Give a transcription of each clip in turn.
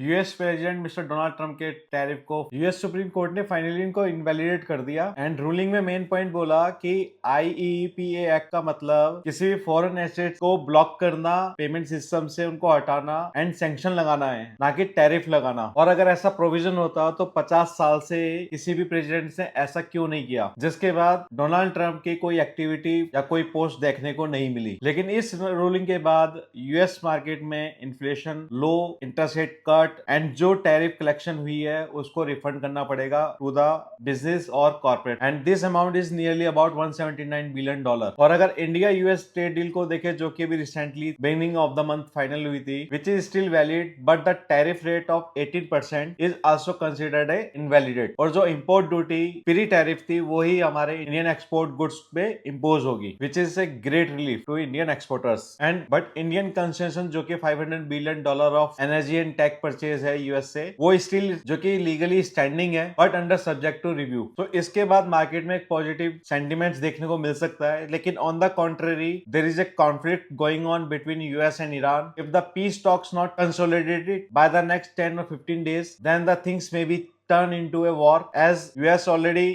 US president mister Donald Trump के tariff को US supreme court ने फाइनली इनको इनवैलिडेट कर दिया एंड रूलिंग में मेन पॉइंट बोला कि आईईपीए एक्ट का मतलब किसी भी फॉरेन एसेट को ब्लॉक करना, पेमेंट सिस्टम से उनको हटाना एंड सैंक्शन लगाना है, ना कि टैरिफ लगाना। और अगर ऐसा प्रोविजन होता तो 50 साल से किसी भी प्रेसिडेंट ने ऐसा क्यों नहीं किया, जिसके बाद डोनाल्ड ट्रंप की कोई एक्टिविटी या कोई पोस्ट देखने को नहीं मिली। लेकिन इस रूलिंग के बाद यूएस मार्केट में inflation, low interest rate cut and जो टैरिफ कलेक्शन हुई है उसको रिफंड करना पड़ेगा टू द बिजनेस और corporate and this amount is nearly about $179 billion. और अगर इंडिया यूएस ट्रेड डील को देखे जो कि भी recently beginning of the month final हुई थी, which is still valid but the tariff rate of 18% is also considered a invalidate. और जो इंपोर्ट ड्यूटी प्री टैरिफ थी वही हमारे इंडियन एक्सपोर्ट गुड्स पे इम्पोज होगी, which is a great relief to Indian exporters and but Indian concession जो कि $500 billion of energy and tech purchase है यूएस से, वो स्टिल जो कि लीगली स्टैंडिंग है but under subject to review. तो इसके बाद मार्केट में एक पॉजिटिव सेंटिमेंट्स देखने को मिल सकता है, लेकिन on the contrary there is a conflict going on between US and Iran. If the peace talks not consolidated by the next 10 or 15 days, then the things may be turn into a war, as US already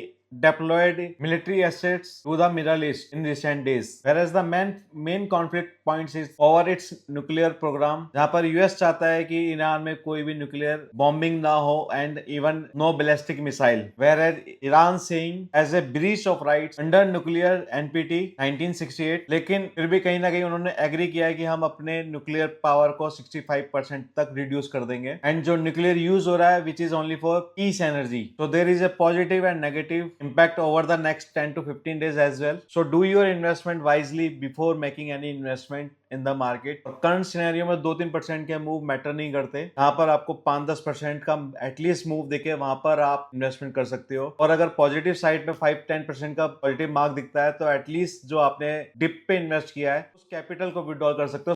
deployed military assets to the Middle East in recent days, whereas the main conflict points is over its nuclear program, जहां पर US चाहता है कि Iran में कोई भी nuclear bombing ना हो and even know ballistic missile, whereas Iran saying as a breach of rights under nuclear NPT 1968। लेकिन फिर भी कहीं ना कहीं उन्होंने एग्री किया है कि हम अपने न्यूक्लियर पावर को 65% तक रिड्यूस कर देंगे एंड जो न्यूक्लियर यूज हो रहा है which is only for piece energy. So there is a positive and negative impact over the next 10 to 15 days as well. So do your investment wisely before making any investment in the market। और current scenario में 2-3% के move matter नहीं करते, यहाँ पर आपको 5-10% का at least move देके वहां पर आप इन्वेस्टमेंट कर सकते हो। और अगर पॉजिटिव साइड में 5-10% का पॉजिटिव मार्क दिखता है तो एटलीस्ट जो आपने डिप पे इन्वेस्ट किया है उस कैपिटल को विड्रॉल कर सकते हो।